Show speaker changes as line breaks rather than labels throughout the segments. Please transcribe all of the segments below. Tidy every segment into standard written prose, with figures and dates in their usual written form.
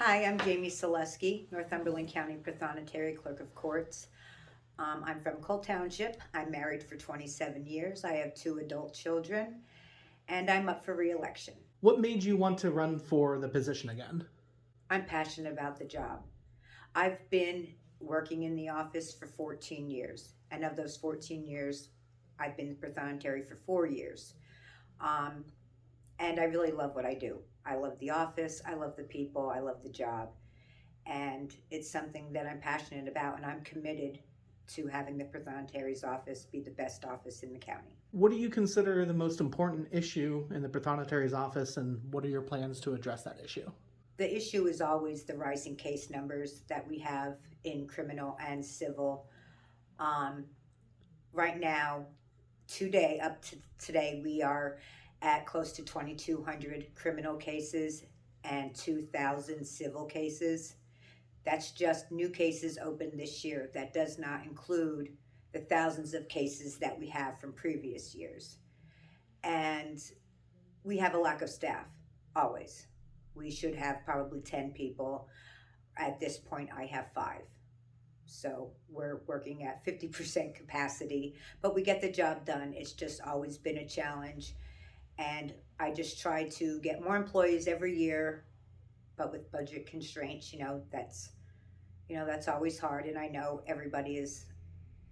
Hi, I'm Jamie Saleski, Northumberland County Prothonotary Clerk of Courts. I'm from Cole Township. I'm married for 27 years. I have 2 adult children, and I'm up for re-election.
What made you want to run for the position again?
I'm passionate about the job. I've been working in the office for 14 years, and of those 14 years, I've been Prothonotary for 4 years. Um, and I really love what I do. I love the office, I love the people, I love the job. And it's something that I'm passionate about, and I'm committed to having the Prothonotary's office be the best office in the county.
What do you consider the most important issue in the Prothonotary's office, and what are your plans to address that issue?
The issue is always the rising case numbers that we have in criminal and civil. Um, right now, up to today, we are at close to 2,200 criminal cases and 2,000 civil cases. That's just new cases opened this year. That does not include the thousands of cases that we have from previous years. And we have a lack of staff, always. We should have probably 10 people. At this point, I have 5. So we're working at 50% capacity, but we get the job done. It's just always been a challenge. And I just try to get more employees every year, but with budget constraints, that's always hard. And I know everybody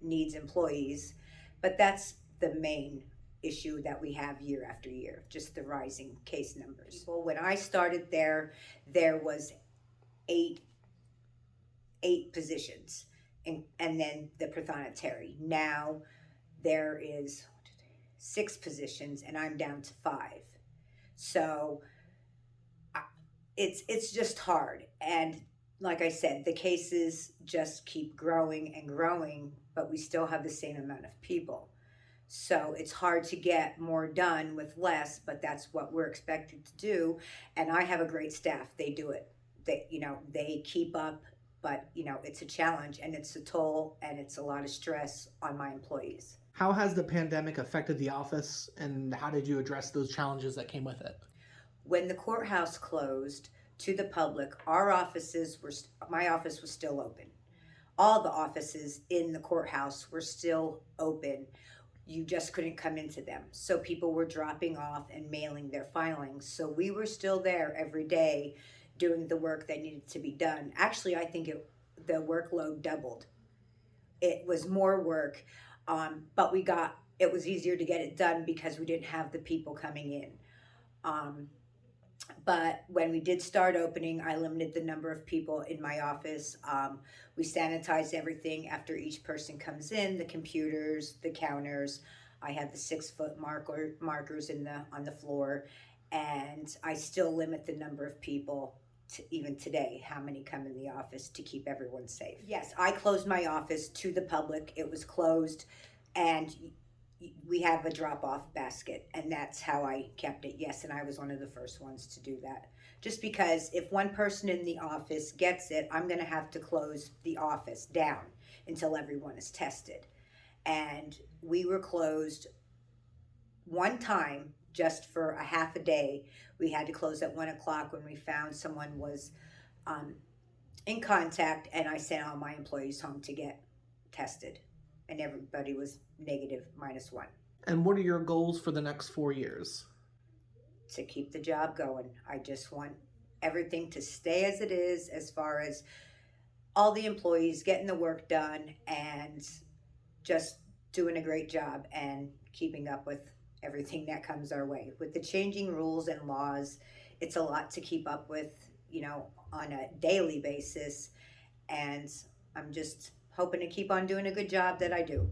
needs employees, but that's the main issue that we have year after year, just the rising case numbers. Well, when I started there was eight positions, and then the Prothonotary. Now there is 6 positions, and I'm down to 5. So it's just hard. And like I said, the cases just keep growing and growing, but we still have the same amount of people. So it's hard to get more done with less, but that's what we're expected to do. And I have a great staff. They do it. They keep up, but it's a challenge, and it's a toll, and it's a lot of stress on my employees.
How has the pandemic affected the office, and how did you address those challenges that came with it?
When the courthouse closed to the public, my office was still open. All the offices in the courthouse were still open. You just couldn't come into them. So people were dropping off and mailing their filings. So we were still there every day doing the work that needed to be done. Actually, I think the workload doubled. It was more work, but it was easier to get it done because we didn't have the people coming in. But when we did start opening, I limited the number of people in my office. We sanitized everything after each person comes in, the computers, the counters. I have the 6-foot markers on the floor, and I still limit the number of people even today, how many come in the office to keep everyone safe. Yes, I closed my office to the public. It was closed, and we have a drop-off basket, and that's how I kept it. Yes, and I was one of the first ones to do that. Just because if one person in the office gets it, I'm going to have to close the office down until everyone is tested. And we were closed one time just for a half a day. We had to close at 1 o'clock when we found someone was in contact, and I sent all my employees home to get tested. And everybody was negative -1.
And what are your goals for the next 4 years?
To keep the job going. I just want everything to stay as it is, as far as all the employees getting the work done and just doing a great job and keeping up with everything that comes our way. With the changing rules and laws, it's a lot to keep up with, on a daily basis. And I'm just hoping to keep on doing a good job that I do.